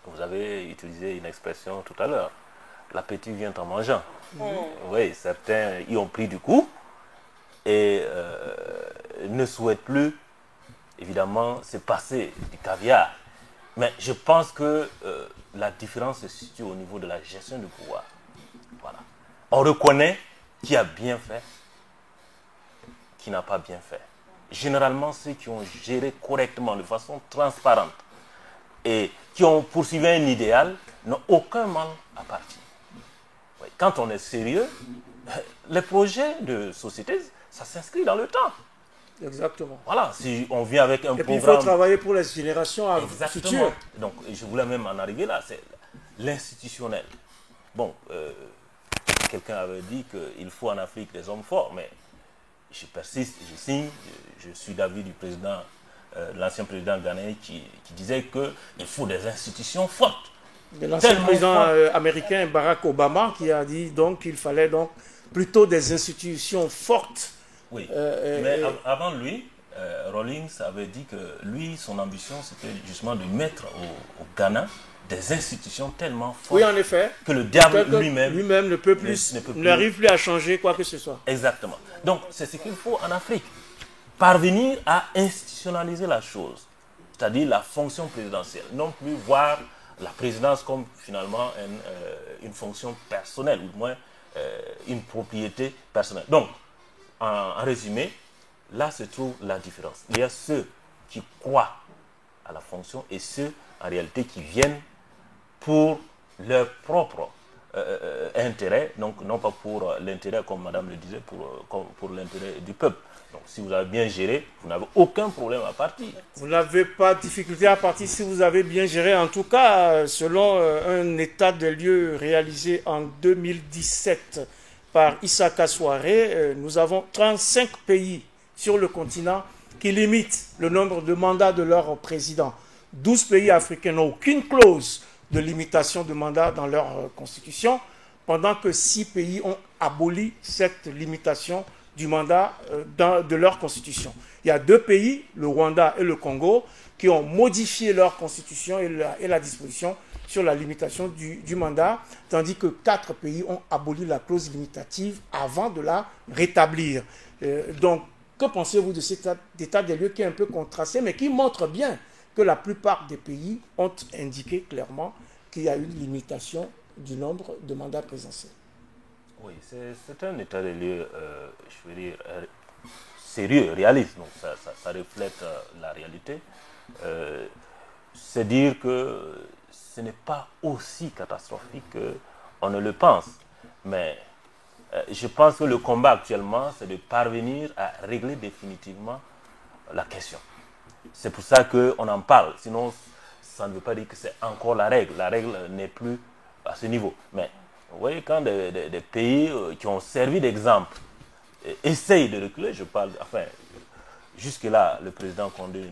vous avez utilisé une expression tout à l'heure. L'appétit vient en mangeant. Oui, certains y ont pris du coup et ne souhaitent plus, évidemment, se passer du caviar. Mais je pense que la différence se situe au niveau de la gestion du pouvoir. Voilà. On reconnaît qui a bien fait, qui n'a pas bien fait. Généralement, ceux qui ont géré correctement, de façon transparente, et qui ont poursuivi un idéal, n'ont aucun mal à partir. Oui. Quand on est sérieux, les projets de société, ça s'inscrit dans le temps. Exactement. Voilà, si on vient avec un programme... Et puis il faut travailler pour les générations futures. Donc, je voulais même en arriver là, c'est l'institutionnel. Bon, quelqu'un avait dit qu'il faut en Afrique des hommes forts, mais je persiste, je signe, je suis d'avis du président, l'ancien président ghanéen qui disait qu'il faut des institutions fortes. L'ancien président américain Barack Obama qui a dit donc qu'il fallait donc plutôt des institutions fortes. Oui, mais avant lui, Rawlings avait dit que lui, son ambition, c'était justement de mettre au Ghana des institutions tellement fortes, oui, en effet, que le diable lui-même ne peut plus, n'arrive plus à changer quoi que ce soit. Exactement. Donc, c'est ce qu'il faut en Afrique. Parvenir à institutionnaliser la chose, c'est-à-dire la fonction présidentielle. Non plus voir la présidence comme finalement une fonction personnelle, ou du moins une propriété personnelle. Donc, en résumé, là se trouve la différence. Il y a ceux qui croient à la fonction et ceux, en réalité, qui viennent pour leur propre intérêt, donc non pas pour l'intérêt, comme madame le disait, pour l'intérêt du peuple. Donc si vous avez bien géré, vous n'avez aucun problème à partir. Vous n'avez pas de difficulté à partir si vous avez bien géré. En tout cas, selon un état des lieux réalisé en 2017 par Issaka Souaré, nous avons 35 pays sur le continent qui limitent le nombre de mandats de leurs présidents. 12 pays africains n'ont aucune clause de limitation de mandat dans leur constitution, pendant que 6 pays ont aboli cette limitation du mandat de leur constitution. Il y a 2 pays, le Rwanda et le Congo, qui ont modifié leur constitution et la disposition sur la limitation du mandat, tandis que 4 pays ont aboli la clause limitative avant de la rétablir. Donc, que pensez-vous de cet état des lieux qui est un peu contrasté, mais qui montre bien que la plupart des pays ont indiqué clairement qu'il y a une limitation du nombre de mandats présidentiels? Oui, c'est un état des lieux, je veux dire, sérieux, réaliste. Donc ça reflète la réalité. C'est dire que ce n'est pas aussi catastrophique qu'on ne le pense. Mais je pense que le combat actuellement, c'est de parvenir à régler définitivement la question. C'est pour ça qu'on en parle. Sinon, ça ne veut pas dire que c'est encore la règle. La règle n'est plus à ce niveau. Mais vous voyez, quand des pays qui ont servi d'exemple essayent de reculer, je parle, enfin, jusque-là, le président Condé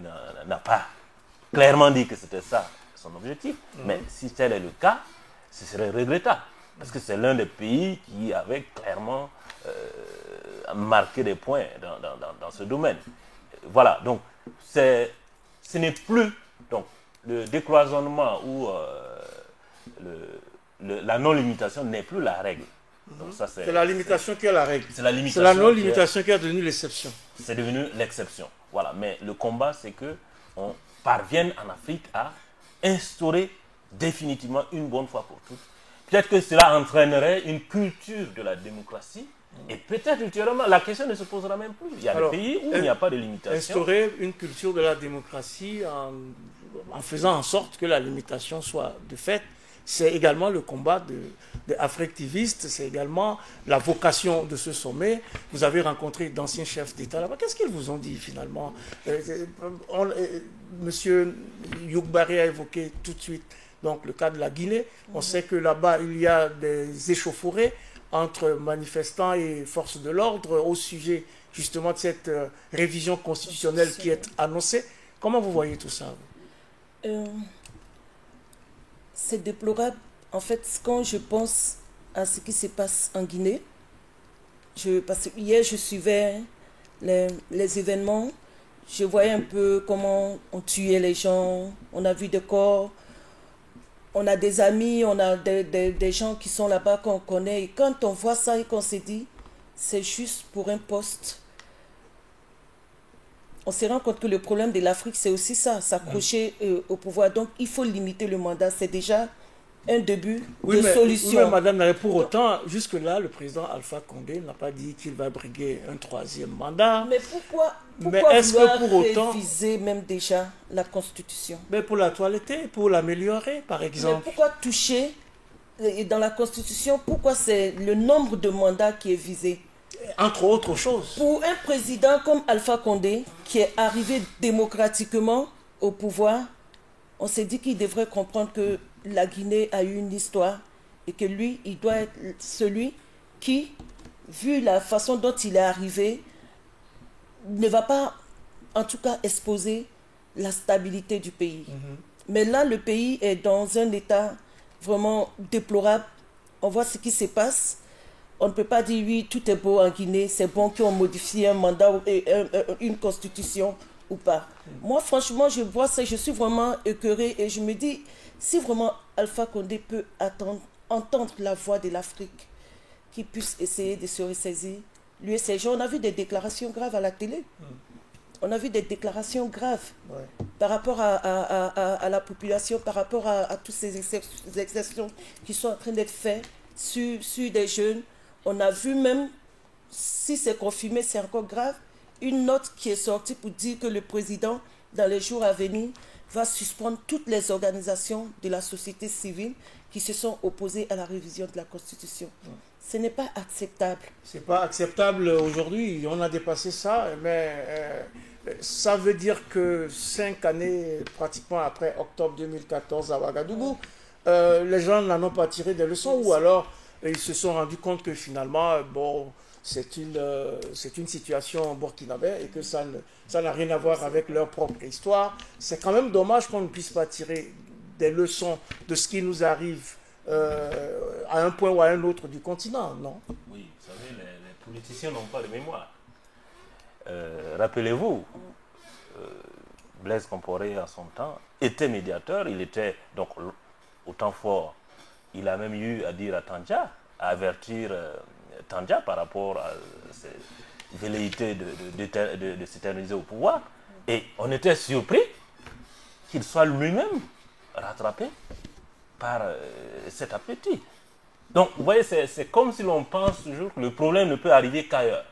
n'a pas clairement dit que c'était ça son objectif. Mais si tel est le cas, ce serait regrettable. Parce que c'est l'un des pays qui avait clairement marqué des points dans ce domaine. Voilà, donc ce n'est plus donc, le décloisonnement ou la non-limitation n'est plus la règle. C'est la limitation qui est la règle. C'est la non-limitation qui est devenue l'exception. C'est devenu l'exception. Voilà. Mais le combat, c'est qu'on parvienne en Afrique à instaurer définitivement une bonne fois pour toutes. Peut-être que cela entraînerait une culture de la démocratie. Et peut-être ultérieurement, la question ne se posera même plus. Il y a des pays où il n'y a pas de limitation. Instaurer une culture de la démocratie en faisant en sorte que la limitation soit de fait, c'est également le combat des afrectivistes, c'est également la vocation de ce sommet. Vous avez rencontré d'anciens chefs d'État là-bas. Qu'est-ce qu'ils vous ont dit finalement? Monsieur Youkbari a évoqué tout de suite donc, le cas de la Guinée. On sait que là-bas, il y a des échauffourées entre manifestants et forces de l'ordre au sujet justement de cette révision constitutionnelle qui est annoncée. Comment vous voyez tout ça? C'est déplorable. En fait, quand je pense à ce qui se passe en Guinée, parce que hier, je suivais les événements, je voyais un peu comment on tuait les gens, on a vu des corps, on a des amis, on a des gens qui sont là-bas qu'on connaît. Et quand on voit ça et qu'on se dit, c'est juste pour un poste, on se rend compte que le problème de l'Afrique, c'est aussi ça, s'accrocher au pouvoir. Donc, il faut limiter le mandat. C'est déjà un début de solution. Oui, mais madame, pour autant, jusque-là, le président Alpha Condé n'a pas dit qu'il va briguer un 3e mandat. Mais pourquoi est-ce que pour autant réviser même déjà la Constitution? Mais pour la toiletter, pour l'améliorer, par exemple. Mais pourquoi toucher dans la Constitution? Pourquoi c'est le nombre de mandats qui est visé? Entre autres choses. Pour un président comme Alpha Condé, qui est arrivé démocratiquement au pouvoir, on s'est dit qu'il devrait comprendre que la Guinée a eu une histoire et que lui, il doit être celui qui, vu la façon dont il est arrivé, ne va pas, en tout cas, exposer la stabilité du pays. Mais là, le pays est dans un état vraiment déplorable. On voit ce qui se passe. On ne peut pas dire, oui, tout est beau en Guinée, c'est bon qu'on modifie un mandat, une constitution ou pas. Moi, franchement, je vois ça, je suis vraiment écœurée et je me dis, si vraiment Alpha Condé peut entendre la voix de l'Afrique, qu'il puisse essayer de se ressaisir, lui et ses gens, on a vu des déclarations graves à la télé. On a vu des déclarations graves par rapport à la population, par rapport à toutes ces exactions qui sont en train d'être faites sur des jeunes. On a vu même, si c'est confirmé, c'est encore grave, une note qui est sortie pour dire que le président, dans les jours à venir, va suspendre toutes les organisations de la société civile qui se sont opposées à la révision de la Constitution. Ce n'est pas acceptable. Ce n'est pas acceptable aujourd'hui. On a dépassé ça, mais ça veut dire que 5 années pratiquement après octobre 2014 à Ouagadougou, les gens n'en ont pas tiré des leçons, ou alors ils se sont rendus compte que finalement, bon, c'est une situation burkinabé et que ça n'a rien à voir avec leur propre histoire. C'est quand même dommage qu'on ne puisse pas tirer des leçons de ce qui nous arrive à un point ou à un autre du continent, non? Oui, vous savez, les politiciens n'ont pas de mémoire. Rappelez-vous, Blaise Compaoré, à son temps, était médiateur. Il était donc au temps fort. Il a même eu à dire à Tandja, à avertir Tandja par rapport à ces velléités de s'éterniser au pouvoir. Et on était surpris qu'il soit lui-même rattrapé par cet appétit. Donc, vous voyez, c'est comme si l'on pense toujours que le problème ne peut arriver qu'ailleurs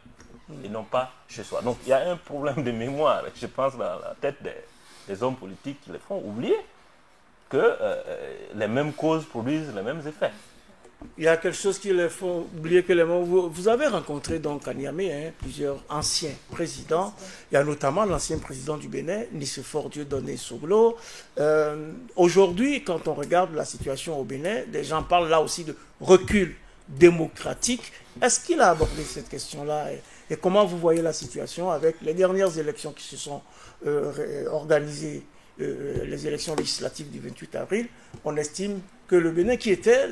et non pas chez soi. Donc, il y a un problème de mémoire, je pense, dans la tête des hommes politiques qui les font oublier que les mêmes causes produisent les mêmes effets. Il y a quelque chose qui les faut oublier que les mots. Vous avez rencontré donc à Niamey plusieurs anciens présidents. Il y a notamment l'ancien président du Bénin, Nicéphore Dieudonné Soglo. Aujourd'hui, quand on regarde la situation au Bénin, des gens parlent là aussi de recul démocratique. Est-ce qu'il a abordé cette question-là et comment vous voyez la situation avec les dernières élections qui se sont organisées, les élections législatives du 28 avril? On estime que le Bénin, qui était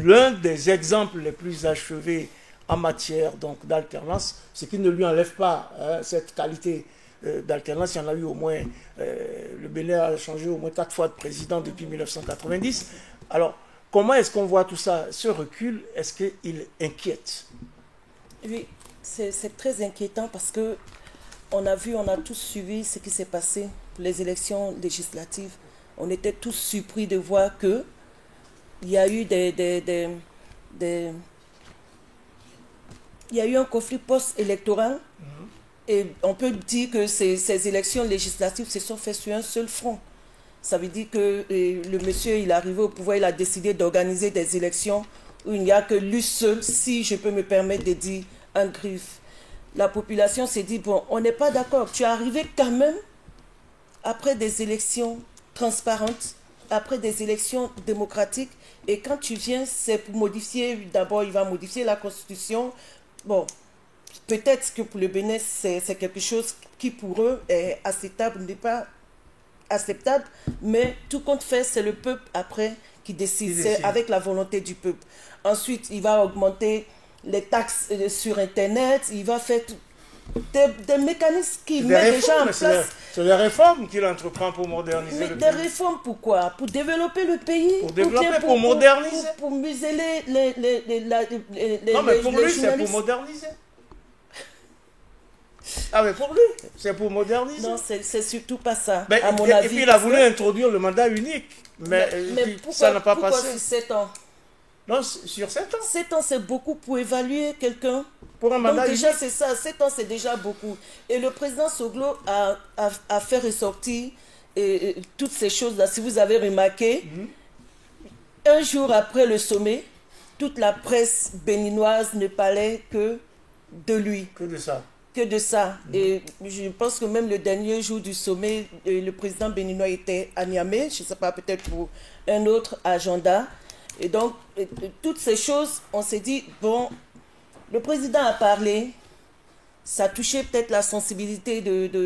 l'un des exemples les plus achevés en matière d'alternance, ce qui ne lui enlève pas cette qualité d'alternance. Il y en a eu au moins, le Bénin a changé au moins 4 fois de président depuis 1990. Alors, comment est-ce qu'on voit tout ça? Ce recul, est-ce qu'il inquiète? Oui, c'est très inquiétant parce que on a tous suivi ce qui s'est passé pour les élections législatives. On était tous surpris de voir que il y a eu il y a eu un conflit post-électoral et on peut dire que ces élections législatives se sont faites sur un seul front. Ça veut dire que le monsieur, il est arrivé au pouvoir, il a décidé d'organiser des élections où il n'y a que lui seul, si je peux me permettre de dire, un griffe. La population s'est dit, bon, on n'est pas d'accord, tu es arrivé quand même après des élections transparentes, après des élections démocratiques, et quand tu viens, c'est pour modifier, d'abord il va modifier la Constitution. Bon, peut-être que pour le Bénin, c'est quelque chose qui pour eux est acceptable, n'est pas acceptable, mais tout compte fait, c'est le peuple après qui décide, c'est avec la volonté du peuple. Ensuite, il va augmenter les taxes sur Internet, il va faire des mécanismes qui mettent déjà en place. C'est des réformes qu'il entreprend pour moderniser le pays. Des réformes pourquoi? Pour développer le pays. Pour développer, pour moderniser. Pour museler les non, mais pour lui, c'est pour moderniser. Ah, mais pour lui, c'est pour moderniser. Non, c'est surtout pas ça, mais, à mon avis. Et puis, il a voulu introduire le mandat unique. Mais pourquoi, ça n'a pas passé. Pourquoi sur 7 ans? Non, sur 7 ans. 7 ans, c'est beaucoup pour évaluer quelqu'un. Pour un mandat donc déjà, unique. c'est ça. 7 ans, c'est déjà beaucoup. Et le président Soglo a fait ressortir toutes ces choses-là. Si vous avez remarqué, un jour après le sommet, toute la presse béninoise ne parlait que de lui. Que de ça. Que de ça. Et je pense que même le dernier jour du sommet, le président béninois était à Niamey, je ne sais pas, peut-être pour un autre agenda. Et donc, toutes ces choses, on s'est dit, bon, le président a parlé, ça a touché peut-être la sensibilité de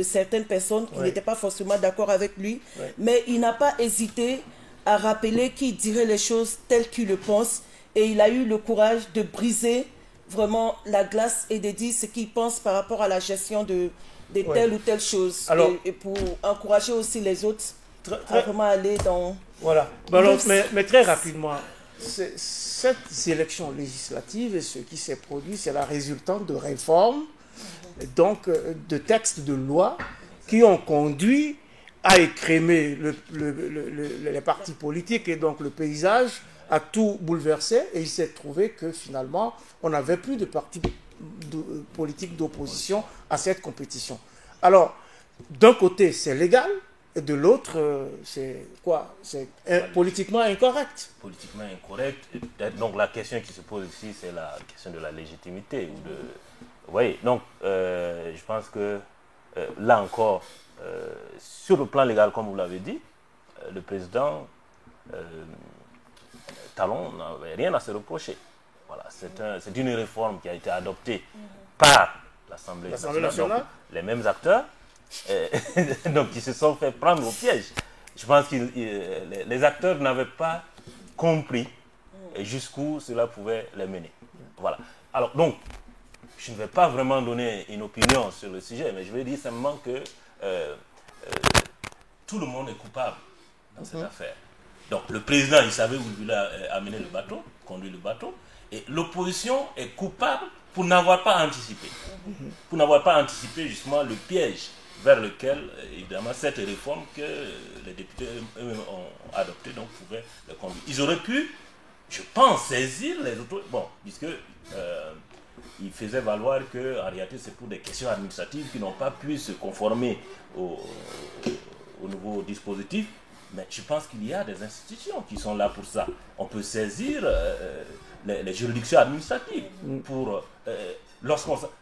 certaines personnes qui n'étaient pas forcément d'accord avec lui, mais il n'a pas hésité à rappeler qu'il dirait les choses telles qu'il le pense, et il a eu le courage de briser vraiment la glace et de dire ce qu'il pense par rapport à la gestion de telle ou telle chose. Alors, et pour encourager aussi les autres à vraiment aller dans... Voilà. Alors, mais très rapidement, cette élection législative et ce qui s'est produit, c'est la résultante de réformes, donc de textes de loi qui ont conduit à écrémer les partis politiques et donc le paysage a tout bouleversé, et il s'est trouvé que finalement, on n'avait plus de partis politiques d'opposition à cette compétition. Alors, d'un côté, c'est légal, et de l'autre, c'est quoi? C'est politiquement incorrect. Politiquement incorrect. Donc la question qui se pose ici, c'est la question de la légitimité. Oui, donc je pense que là encore, sur le plan légal, comme vous l'avez dit, le président Talon n'avait rien à se reprocher. Voilà, c'est une réforme qui a été adoptée par l'Assemblée nationale. Donc, les mêmes acteurs donc, qui se sont fait prendre au piège. Je pense que les acteurs n'avaient pas compris jusqu'où cela pouvait les mener. Voilà. Alors, donc, je ne vais pas vraiment donner une opinion sur le sujet, mais je vais dire simplement que tout le monde est coupable dans cette affaire. Donc, le président, il savait où il voulait amener le bateau, conduire le bateau, et l'opposition est coupable pour n'avoir pas anticipé. Pour n'avoir pas anticipé justement le piège vers lequel, évidemment, cette réforme que les députés eux-mêmes ont adoptée, donc, pouvait le conduire. Ils auraient pu, je pense, saisir les autorités. Bon, puisque ils faisaient valoir qu'en réalité, c'est pour des questions administratives qui n'ont pas pu se conformer au nouveau dispositif. Mais je pense qu'il y a des institutions qui sont là pour ça. On peut saisir les juridictions administratives pour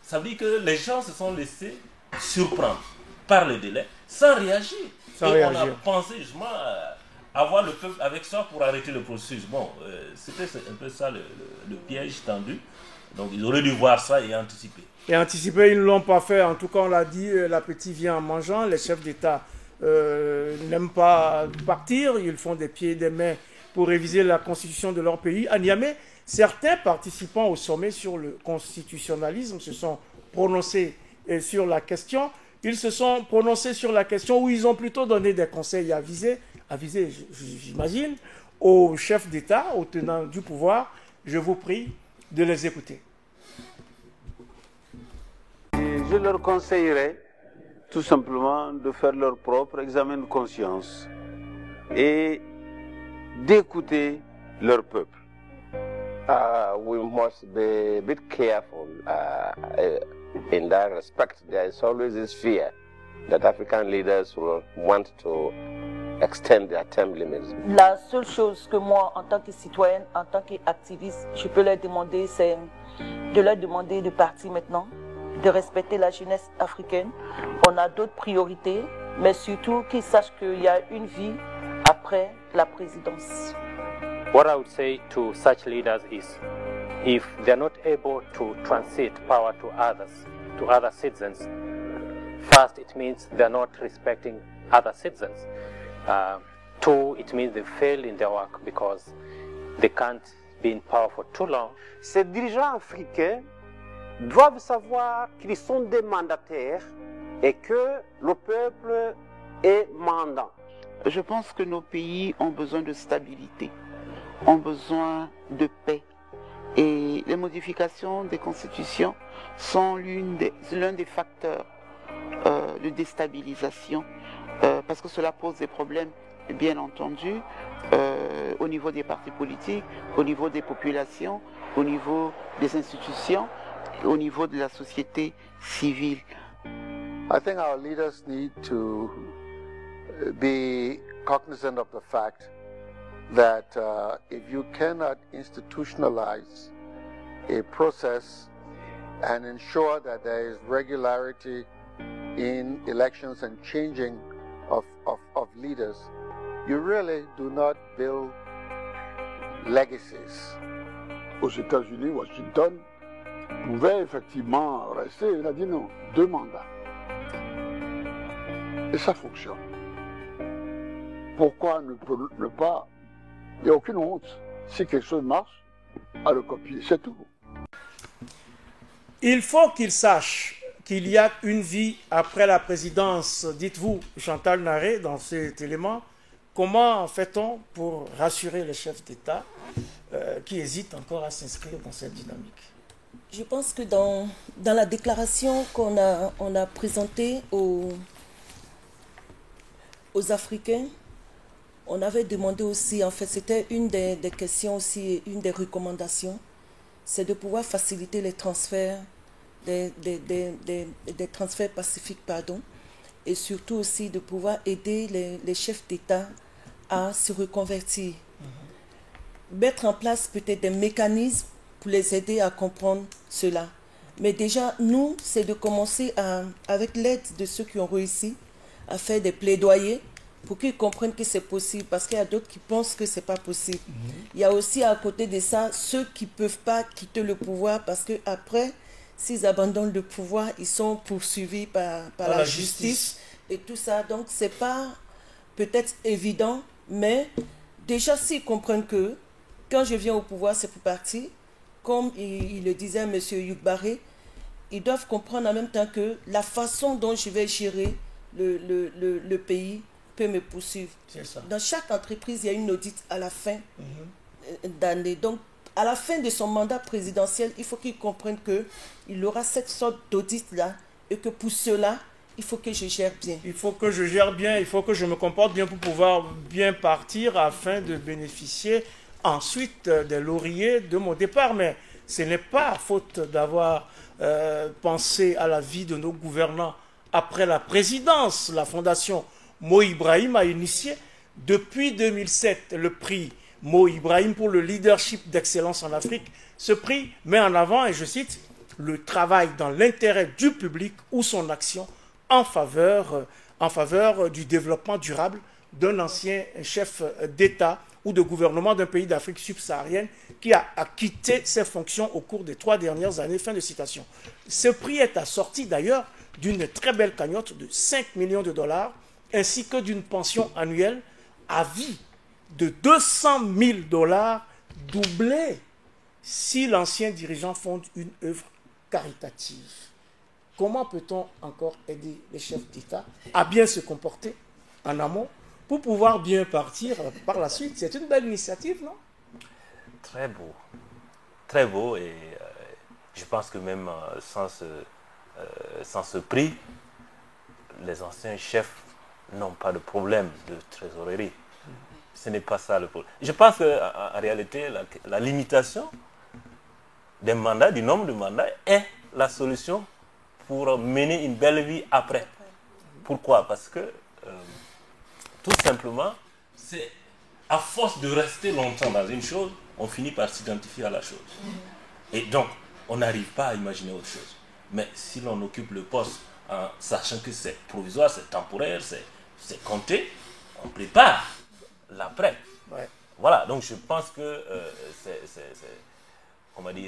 ça veut dire que les gens se sont laissés surprendre par le délai sans réagir. On a pensé justement avoir le peuple avec ça pour arrêter le processus. Bon, c'était un peu ça le piège tendu. Donc ils auraient dû voir ça et anticiper. Et anticiper, ils ne l'ont pas fait. En tout cas, on l'a dit, l'appétit vient en mangeant. Les chefs d'État n'aiment pas partir. Ils font des pieds et des mains pour réviser la constitution de leur pays. À Niamey, certains participants au sommet sur le constitutionnalisme se sont prononcés sur la question. Ils se sont prononcés sur la question où ils ont plutôt donné des conseils avisés, j'imagine, aux chefs d'État, aux tenants du pouvoir. Je vous prie de les écouter. Je leur conseillerais tout simplement de faire leur propre examen de conscience et d'écouter leur peuple. We must be a bit careful in that respect. There is always this fear that African leaders will want to extend their term limits. La seule chose que moi, en tant que citoyenne, en tant qu'activiste, je peux leur demander, c'est de leur demander de partir maintenant, de respecter la jeunesse africaine. On a d'autres priorités, mais surtout qu'ils sachent qu'il y a une vie après la présidence. What I would say to such leaders is, if they're not able to transit power to other citizens, first it means they're not respecting other citizens. Two, it means they fail in their work because they can't be in power for too long. Ces dirigeants africains doivent savoir qu'ils sont des mandataires et que le peuple est mandant. Je pense que nos pays ont besoin de stabilité, ont besoin de paix. Et les modifications des constitutions sont l'un des facteurs de déstabilisation parce que cela pose des problèmes, bien entendu, au niveau des partis politiques, au niveau des populations, au niveau des institutions, au niveau de la société civile. I think our leaders need to be cognizant of the fact that if you cannot institutionalize a process and ensure that there is regularity in elections and changing of leaders, you really do not build legacies. Aux États-Unis, Washington pouvait effectivement rester, il a dit non, 2 mandats. Et ça fonctionne. Pourquoi ne pas, il n'y a aucune honte. Si quelque chose marche, à le copier, c'est tout. Il faut qu'ils sachent qu'il y a une vie après la présidence. Dites-vous, Chantal Naré, dans cet élément, comment fait-on pour rassurer les chefs d'État qui hésitent encore à s'inscrire dans cette dynamique? Je pense que dans la déclaration qu'on a présentée aux Africains, on avait demandé aussi, en fait, c'était une des questions aussi, une des recommandations, c'est de pouvoir faciliter les transferts, des transferts pacifiques, et surtout aussi de pouvoir aider les chefs d'État à se reconvertir. Mettre en place peut-être des mécanismes pour les aider à comprendre cela. Mais déjà, nous, c'est de commencer avec l'aide de ceux qui ont réussi à faire des plaidoyers pour qu'ils comprennent que c'est possible, parce qu'il y a d'autres qui pensent que c'est pas possible. Il y a aussi à côté de ça ceux qui peuvent pas quitter le pouvoir, parce que après, s'ils abandonnent le pouvoir, ils sont poursuivis par la justice et tout ça. Donc c'est pas peut-être évident, mais déjà s'ils comprennent que quand je viens au pouvoir, c'est pour partir, comme il le disait M. Youk Barré, ils doivent comprendre en même temps que la façon dont je vais gérer le pays peut me poursuivre. Dans chaque entreprise, il y a une audit à la fin d'année. Donc, à la fin de son mandat présidentiel, il faut qu'il comprenne qu'il aura cette sorte d'audit-là et que pour cela, il faut que je gère bien. Il faut que je gère bien, il faut que je me comporte bien pour pouvoir bien partir afin de bénéficier ensuite des lauriers de mon départ. Mais ce n'est pas faute d'avoir pensé à la vie de nos gouvernants après la présidence. La fondation Mo Ibrahim a initié depuis 2007 le prix Mo Ibrahim pour le leadership d'excellence en Afrique. Ce prix met en avant, et je cite, le travail dans l'intérêt du public ou son action en faveur du développement durable d'un ancien chef d'État ou de gouvernement d'un pays d'Afrique subsaharienne qui a quitté ses fonctions au cours des 3 dernières années. Fin de citation. Ce prix est assorti d'ailleurs d'une très belle cagnotte de 5 millions de dollars ainsi que d'une pension annuelle à vie de 200 000 dollars doublée si l'ancien dirigeant fonde une œuvre caritative. Comment peut-on encore aider les chefs d'État à bien se comporter en amont pour pouvoir bien partir par la suite? C'est une belle initiative, non? Très beau, et je pense que même sans ce prix, les anciens chefs n'ont pas de problème de trésorerie. Ce n'est pas ça le problème. Je pense qu'en réalité, la limitation des mandats, du nombre de mandats, est la solution pour mener une belle vie après. Pourquoi? Parce que, tout simplement, c'est à force de rester longtemps dans une chose, on finit par s'identifier à la chose. Et donc, on n'arrive pas à imaginer autre chose. Mais si l'on occupe le poste en sachant que c'est provisoire, c'est temporaire, c'est compté, on prépare l'après. Voilà, donc je pense que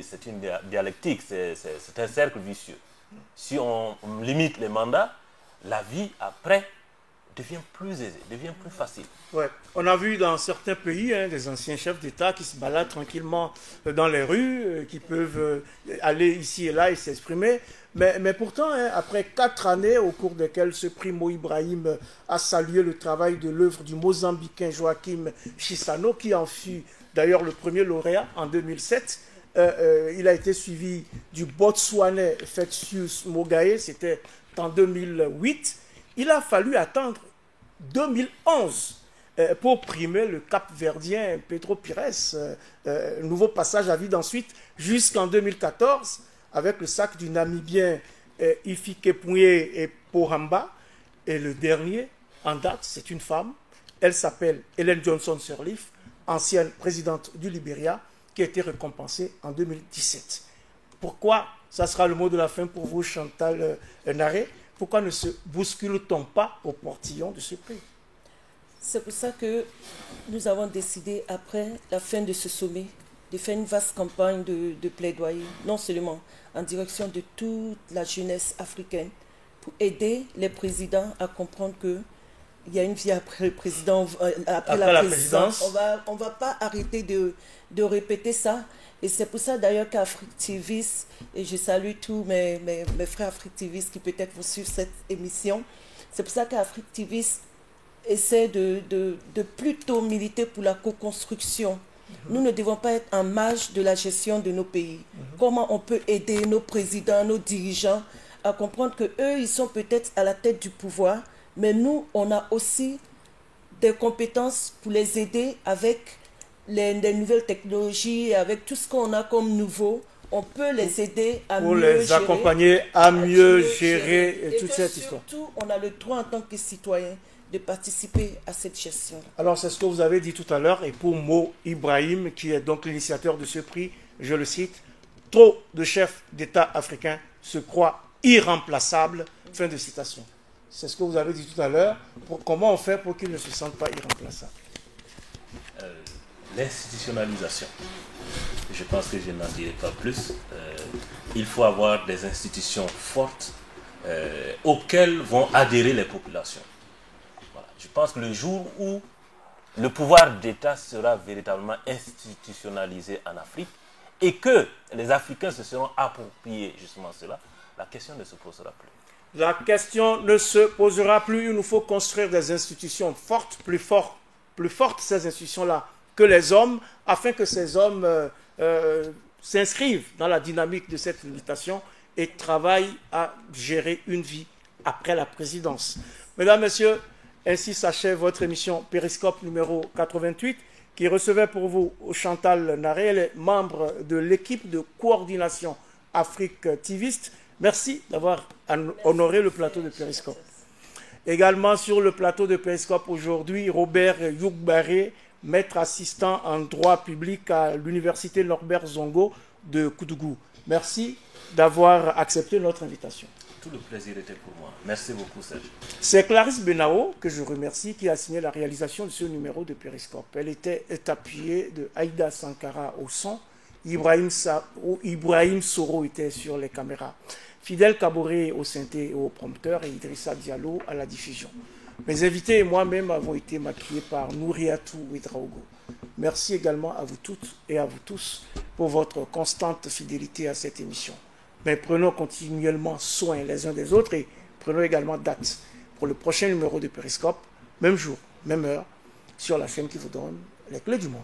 c'est une dialectique, c'est un cercle vicieux. Si on limite les mandats, la vie après devient plus aisée, devient plus facile. Ouais. On a vu dans certains pays des anciens chefs d'État qui se baladent tranquillement dans les rues, qui peuvent aller ici et là et s'exprimer. Mais pourtant, après 4 années au cours desquelles ce prix Mo Ibrahim a salué le travail de l'œuvre du Mozambicain Joaquim Chissano, qui en fut d'ailleurs le premier lauréat en 2007, il a été suivi du Botswanais Fetius Mogae, c'était en 2008. Il a fallu attendre 2011 pour primer le Cap-Verdien Pedro Pires, nouveau passage à vide ensuite, jusqu'en 2014, avec le sac du Namibien Hifikepunye et Pohamba. Et le dernier, en date, c'est une femme. Elle s'appelle Ellen Johnson Sirleaf, ancienne présidente du Libéria, qui a été récompensée en 2017. Pourquoi? Ça sera le mot de la fin pour vous, Chantal Naré. Pourquoi ne se bouscule-t-on pas au portillon de ce prix? C'est pour ça que nous avons décidé, après la fin de ce sommet, de faire une vaste campagne de plaidoyer, non seulement en direction de toute la jeunesse africaine, pour aider les présidents à comprendre qu'il y a une vie après le président, après la présidence. On va pas arrêter de répéter ça. Et c'est pour ça d'ailleurs qu'Afrique TV, et je salue tous mes frères Afrique TV qui peut-être vont suivre cette émission, c'est pour ça qu'Afrique TV essaie de plutôt militer pour la co-construction. Nous ne devons pas être en marge de la gestion de nos pays. Comment on peut aider nos présidents, nos dirigeants à comprendre qu'eux, ils sont peut-être à la tête du pouvoir, mais nous, on a aussi des compétences pour les aider avec les nouvelles technologies, avec tout ce qu'on a comme nouveau on peut les aider à pour mieux les gérer, accompagner à mieux gérer toute cette histoire. Surtout, on a le droit en tant que citoyen de participer à cette gestion. Alors, c'est ce que vous avez dit tout à l'heure, et pour Mo Ibrahim, qui est donc l'initiateur de ce prix, je le cite, « Trop de chefs d'État africains se croient irremplaçables », fin de citation. C'est ce que vous avez dit tout à l'heure. Comment on fait pour qu'ils ne se sentent pas irremplaçables? L'institutionnalisation. Je pense que je n'en dirai pas plus. Il faut avoir des institutions fortes auxquelles vont adhérer les populations. Voilà. Je pense que le jour où le pouvoir d'État sera véritablement institutionnalisé en Afrique et que les Africains se seront appropriés justement cela, la question ne se posera plus. La question ne se posera plus. Il nous faut construire des institutions fortes, plus fortes ces institutions-là que les hommes, afin que ces hommes s'inscrivent dans la dynamique de cette limitation et travaillent à gérer une vie après la présidence. Mesdames, Messieurs, ainsi s'achève votre émission Périscope numéro 88, qui recevait pour vous Chantal Naré, elle est membre de l'équipe de coordination Afrique TViste. Merci d'avoir honoré le plateau de Périscope. Également sur le plateau de Périscope aujourd'hui, Robert Youkbaré, maître assistant en droit public à l'université Norbert Zongo de Koudougou. Merci d'avoir accepté notre invitation. Tout le plaisir était pour moi. Merci beaucoup, Serge. C'est Clarisse Benao, que je remercie, qui a signé la réalisation de ce numéro de Périscope. Elle était appuyée de Aïda Sankara au son. Ibrahim Soro était sur les caméras. Fidel Kaboré au synthé et au prompteur et Idrissa Diallo à la diffusion. Mes invités et moi-même avons été maquillés par Nouriatou Ouedraogo. Merci également à vous toutes et à vous tous pour votre constante fidélité à cette émission. Mais prenons continuellement soin les uns des autres et prenons également date pour le prochain numéro de Périscope, même jour, même heure, sur la chaîne qui vous donne les clés du monde.